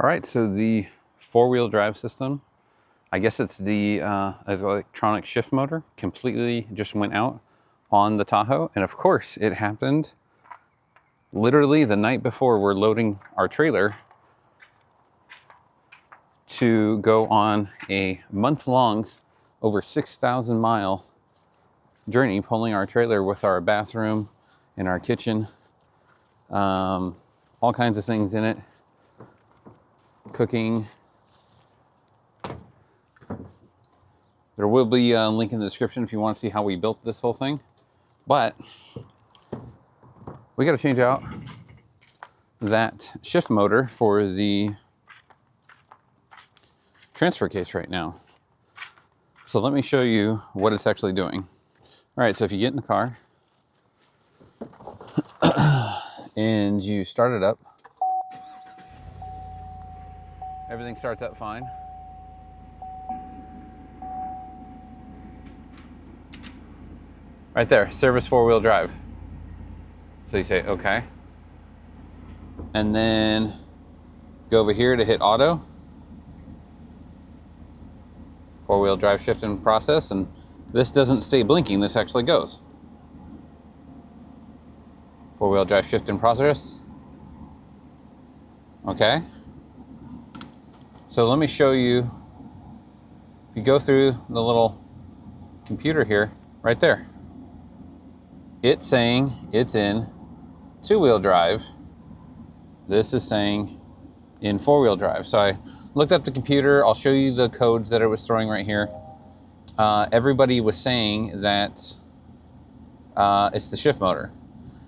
All right, so the four-wheel drive system, I guess it's the electronic shift motor, completely just went out on the Tahoe. And of course, it happened literally the night before we're loading our trailer to go on a month-long, over 6,000 mile journey, pulling our trailer with our bathroom and our kitchen, all kinds of things in it, cooking. There will be a link in the description if you want to see how we built this whole thing. But we got to change out that shift motor for the transfer case right now. So let me show you what it's actually doing. All right, so if you get in the car and you start it up, everything starts up fine. Right there, service four-wheel drive. So you say, okay. And then go over here to hit auto. Four-wheel drive shift in process, and this doesn't stay blinking, this actually goes. Four-wheel drive shift in process. Okay. So let me show you, if you go through the little computer here, right there, it's saying it's in two-wheel drive. This is saying in four-wheel drive. So I looked up the computer. I'll show you the codes that it was throwing right here. Everybody was saying that it's the shift motor.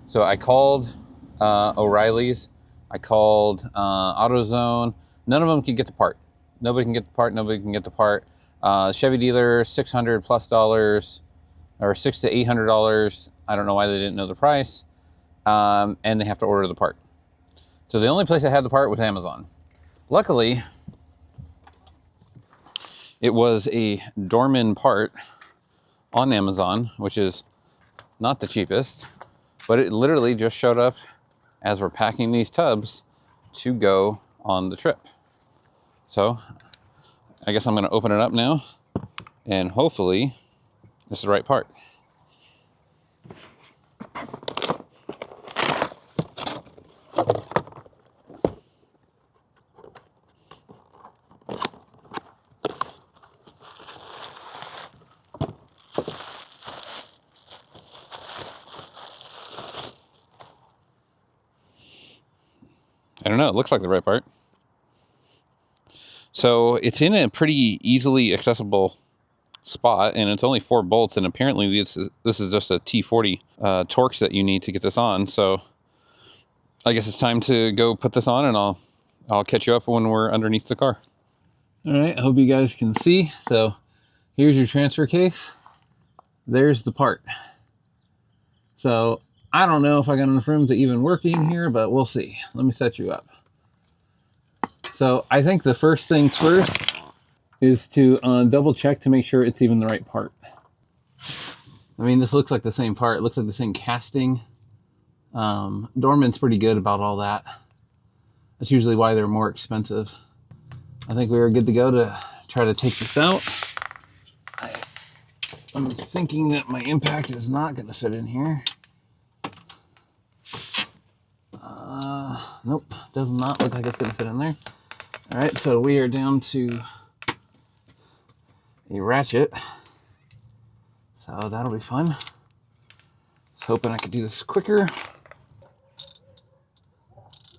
So I called O'Reilly's. I called AutoZone. None of them can get the part. Nobody can get the part. Nobody can get the part. Chevy dealer, $600+ or $600 to $800. I don't know why they didn't know the price. And they have to order the part. So the only place I had the part was Amazon. Luckily, it was a Dorman part on Amazon, which is not the cheapest, but it literally just showed up as we're packing these tubs to go on the trip. So I guess I'm going to open it up now, and hopefully this is the right part. I don't know, it looks like the right part. So it's in a pretty easily accessible spot, and it's only 4 bolts, and apparently this is just a T40 Torx that you need to get this on. So I guess it's time to go put this on, and I'll catch you up when we're underneath the car. All right, I hope you guys can see. So here's your transfer case. There's the part. So I don't know if I got enough room to even work in here, but we'll see. Let me set you up. So I think the first things first is to double check to make sure it's even the right part. I mean, this looks like the same part. It looks like the same casting. Dorman's pretty good about all that. That's usually why they're more expensive. I think we are good to go to try to take this out. I'm thinking that my impact is not going to fit in here. Nope, does not look like it's going to fit in there. All right, so we are down to a ratchet. So that'll be fun. I was hoping I could do this quicker.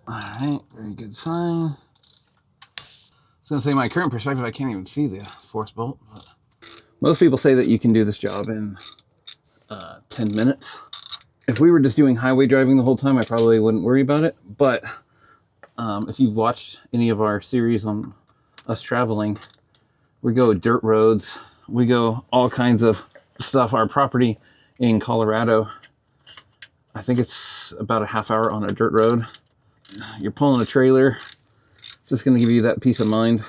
All right, very good sign. I was going to say, my current perspective, I can't even see the force bolt. But most people say that you can do this job in 10 minutes. If we were just doing highway driving the whole time, I probably wouldn't worry about it. But if you've watched any of our series on us traveling, we go dirt roads. We go all kinds of stuff. Our property in Colorado, I think it's about a half hour on a dirt road. You're pulling a trailer. It's just going to give you that peace of mind.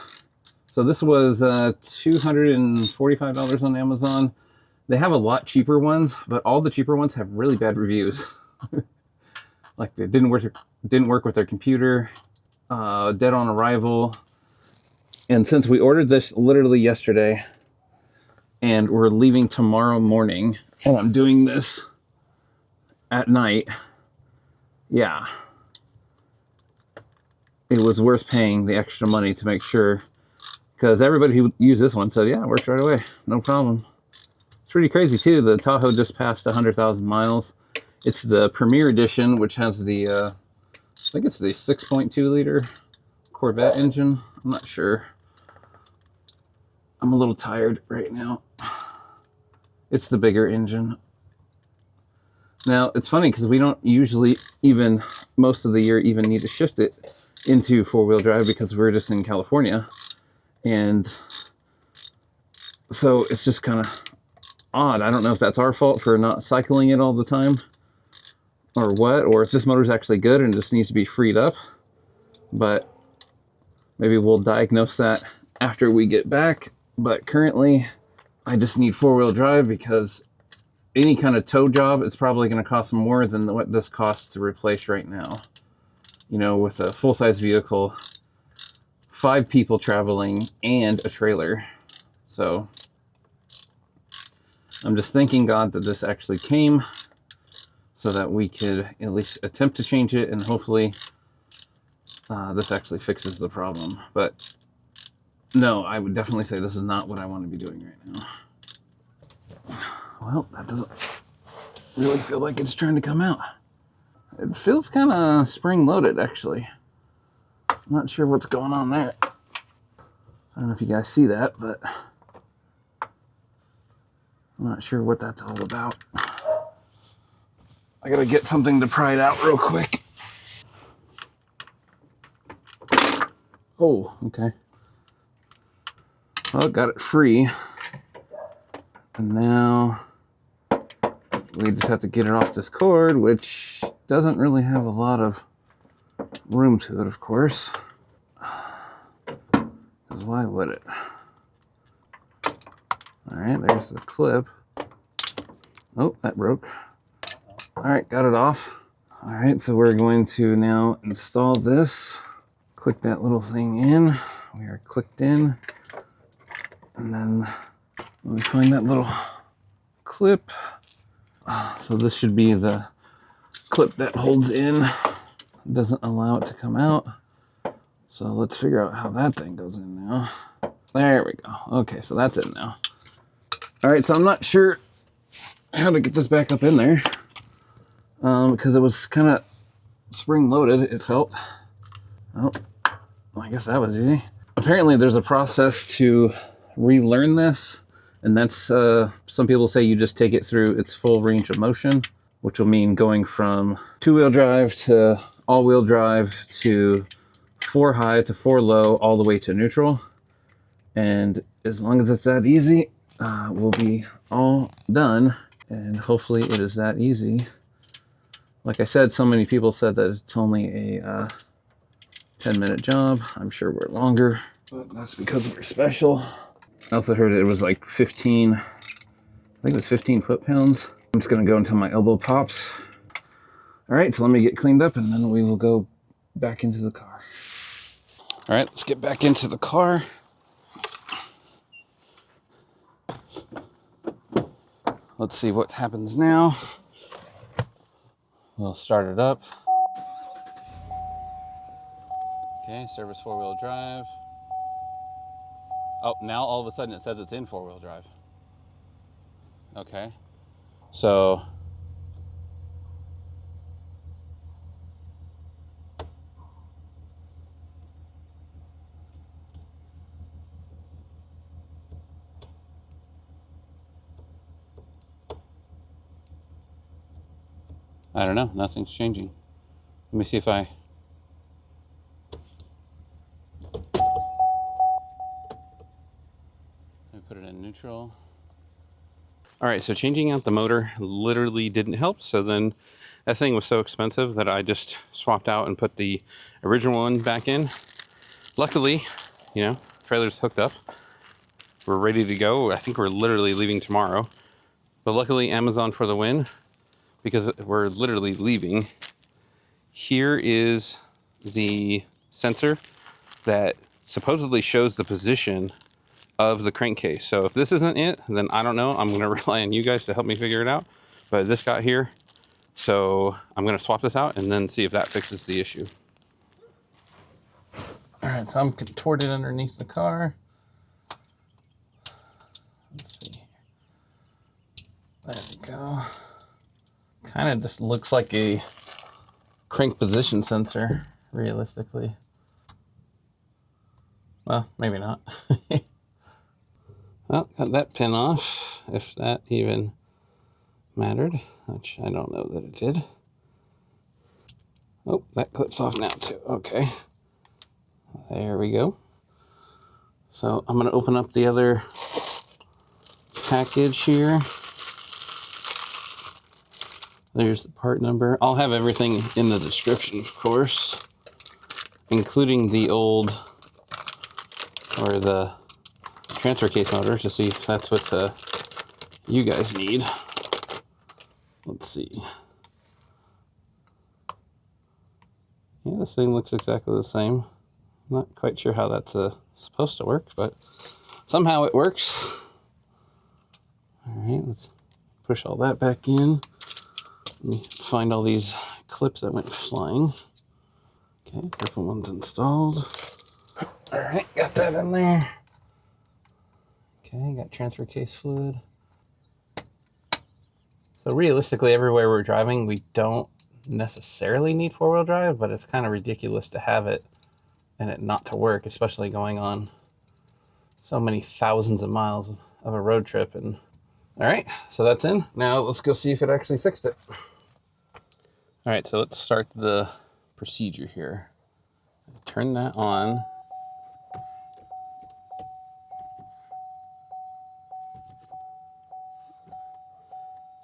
So this was $245 on Amazon. They have a lot cheaper ones, but all the cheaper ones have really bad reviews. Like they didn't work with their computer. dead on arrival. And since we ordered this literally yesterday and we're leaving tomorrow morning and I'm doing this at night, yeah, it was worth paying the extra money to make sure, because everybody who used this one said, yeah, it worked right away, no problem. It's pretty crazy too. The Tahoe just passed 100,000 miles. It's the Premier Edition, which has the, I think it's the 6.2 liter Corvette engine. I'm not sure. I'm a little tired right now. It's the bigger engine. Now, it's funny because we don't usually even, most of the year, even need to shift it into four-wheel drive because we're just in California. And so it's just kind of odd. I don't know if that's our fault for not cycling it all the time or what, or if this motor's actually good and just needs to be freed up. But maybe we'll diagnose that after we get back. But currently, I just need four-wheel drive because any kind of tow job, it's probably going to cost more than what this costs to replace right now. You know, with a full-size vehicle, 5 people traveling, and a trailer. So I'm just thanking God that this actually came so that we could at least attempt to change it, and hopefully this actually fixes the problem. But no, I would definitely say this is not what I want to be doing right now. Well, that doesn't really feel like it's trying to come out. It feels kind of spring-loaded, actually. I'm not sure what's going on there. I don't know if you guys see that, but I'm not sure what that's all about. I gotta get something to pry it out real quick. Oh, okay. Well, got it free. And now we just have to get it off this cord, which doesn't really have a lot of room to it, of course. Because why would it? All right, there's the clip. Oh, that broke. All right, got it off. All right, so we're going to now install this. Click that little thing in. We are clicked in. And then let me find that little clip. So this should be the clip that holds in. It doesn't allow it to come out. So let's figure out how that thing goes in now. There we go. Okay, so that's in now. All right, so I'm not sure how to get this back up in there because it was kind of spring-loaded, it felt. Oh, I guess that was easy. Apparently there's a process to relearn this, and that's some people say you just take it through its full range of motion, which will mean going from two-wheel drive to all-wheel drive to 4 high to 4 low all the way to neutral. And as long as it's that easy, we'll be all done, and hopefully it is that easy. Like I said, so many people said that it's only a 10-minute job. I'm sure we're longer, but that's because we're special. I also heard it was like 15, I think it was 15 foot-pounds. I'm just gonna go until my elbow pops. All right, so let me get cleaned up and then we will go back into the car. All right, let's get back into the car. Let's see what happens now. We'll start it up. Okay, service 4-wheel drive. Oh, now all of a sudden it says it's in 4-wheel drive. Okay, so I don't know, nothing's changing. Let me see if I... Let me put it in neutral. All right, so changing out the motor literally didn't help. So then that thing was so expensive that I just swapped out and put the original one back in. Luckily, you know, trailer's hooked up. We're ready to go. I think we're literally leaving tomorrow. But luckily, Amazon for the win, because we're literally leaving. Here is the sensor that supposedly shows the position of the crankcase. So if this isn't it, then I don't know. I'm gonna rely on you guys to help me figure it out. But this got here, so I'm gonna swap this out and then see if that fixes the issue. All right, so I'm contorted underneath the car. Let's see. There we go. Kind of just looks like a crank position sensor, realistically. Well, maybe not. Well, got that pin off, if that even mattered, which I don't know that it did. Oh, that clips off now too. Okay. There we go. So I'm going to open up the other package here. There's the part number. I'll have everything in the description, of course, including the old, or the transfer case motor, to see if that's what you guys need. Let's see. Yeah, this thing looks exactly the same. I'm not quite sure how that's supposed to work, but somehow it works. All right, let's push all that back in. Let me find all these clips that went flying. Okay, purple one's installed. All right, got that in there. Okay, got transfer case fluid. So realistically, everywhere we're driving, we don't necessarily need four-wheel drive, but it's kind of ridiculous to have it and it not to work, especially going on so many thousands of miles of a road trip. And all right, so that's in. Now let's go see if it actually fixed it. All right, so let's start the procedure here. Turn that on.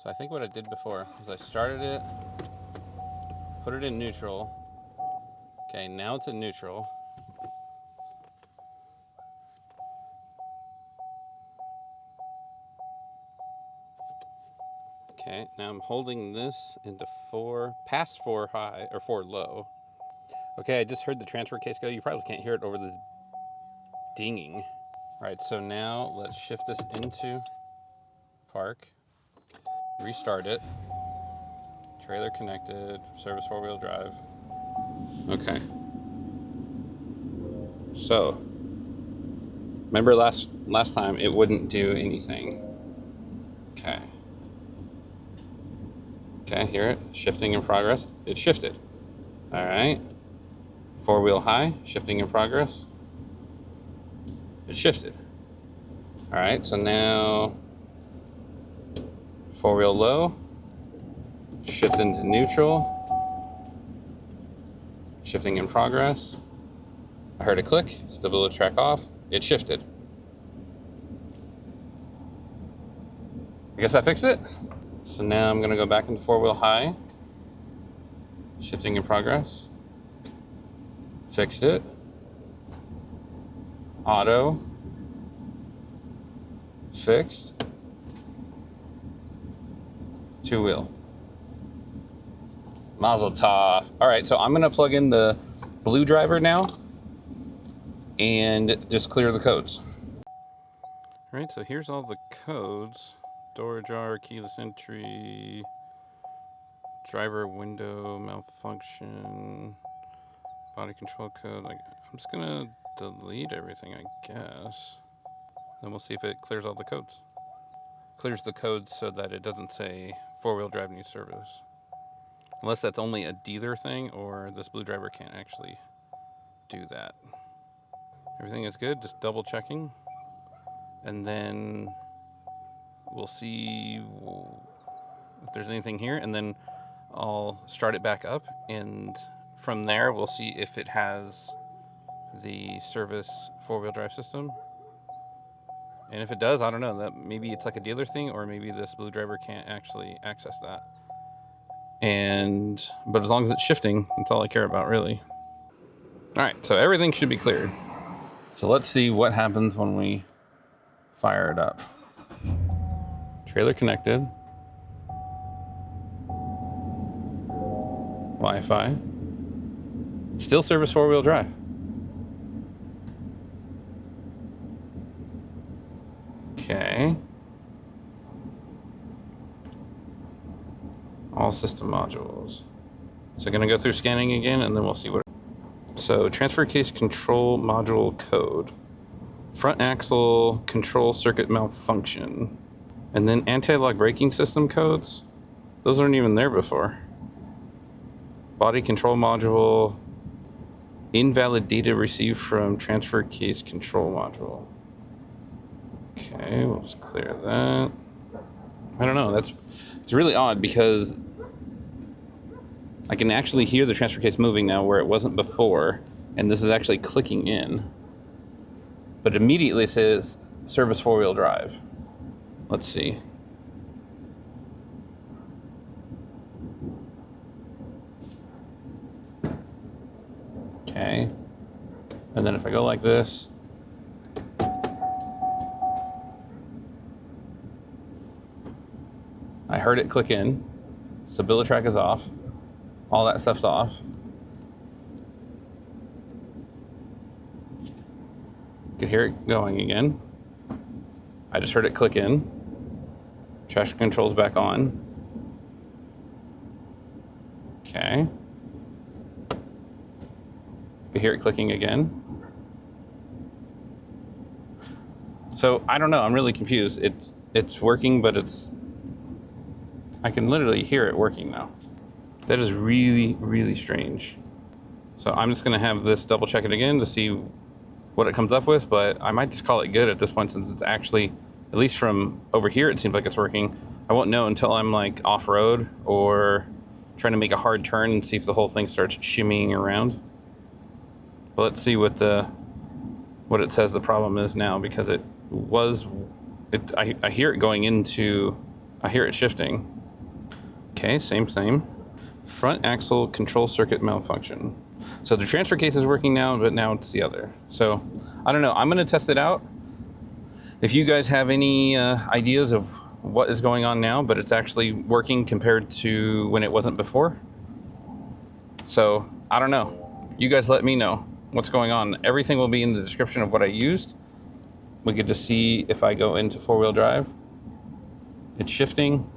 So I think what I did before was I started it, put it in neutral. Okay, now it's in neutral. Okay, now I'm holding this into 4, past 4 high, or 4 low. Okay, I just heard the transfer case go. You probably can't hear it over the dinging. All right, so now let's shift this into park, restart it. Trailer connected, service 4-wheel drive. Okay. So, remember last time it wouldn't do anything. Okay. Okay, hear it? Shifting in progress. It shifted. All right. 4-wheel high, shifting in progress. It shifted. All right, so now 4-wheel low, shift into neutral, shifting in progress. I heard a click, stability track off, it shifted. I guess that fixed it. So now I'm gonna go back into 4-wheel high, shifting in progress, fixed it, auto, fixed, 2-wheel. Mazel tov. All right, so I'm gonna plug in the blue driver now and just clear the codes. All right, so here's all the codes. Door ajar, keyless entry, driver window malfunction, body control code. I'm just gonna delete everything, I guess. Then we'll see if it clears all the codes. Clears the codes so that it doesn't say 4-wheel drive needs service. Unless that's only a dealer thing, or this blue driver can't actually do that. Everything is good, just double checking. And then we'll see if there's anything here, and then I'll start it back up, and from there we'll see if it has the service 4-wheel drive system. And if it does, I don't know, that maybe it's like a dealer thing, or maybe this blue driver can't actually access that. But as long as it's shifting, that's all I care about, really. All right, so everything should be cleared. So let's see what happens when we fire it up. Trailer connected. Wi-Fi. Still service 4-wheel drive. Okay. All system modules. So I'm gonna go through scanning again and then we'll see what. So transfer case control module code. Front axle control circuit malfunction. And then anti-lock braking system codes. Those weren't even there before. Body control module. Invalid data received from transfer case control module. Okay, we'll just clear that. I don't know, it's really odd because I can actually hear the transfer case moving now where it wasn't before, and this is actually clicking in. But immediately says service four-wheel drive. Let's see. Okay. And then if I go like this, I heard it click in. StabiliTrak is off. All that stuff's off. You can hear it going again. I just heard it click in. Traction control's back on. Okay. You can hear it clicking again. So I don't know, I'm really confused. It's working, but I can literally hear it working now. That is really, really strange. So I'm just gonna have this double check it again to see what it comes up with, but I might just call it good at this point since it's actually, at least from over here, it seems like it's working. I won't know until I'm like off-road or trying to make a hard turn and see if the whole thing starts shimmying around. But let's see what it says the problem is now, because I hear it going into, I hear it shifting. Okay, same. Front axle control circuit malfunction. So the transfer case is working now, but now it's the other. So I don't know, I'm gonna test it out. If you guys have any ideas of what is going on now, but it's actually working compared to when it wasn't before. So I don't know, you guys let me know what's going on. Everything will be in the description of what I used. We get to see if I go into four-wheel drive. It's shifting,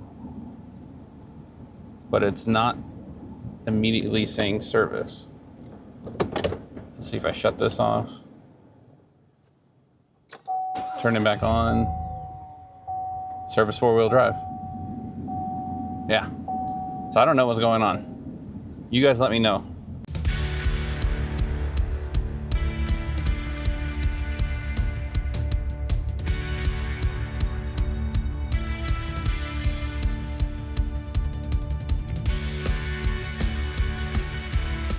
but it's not immediately saying service. Let's see if I shut this off. Turn it back on. Service four-wheel drive. Yeah. So I don't know what's going on. You guys let me know.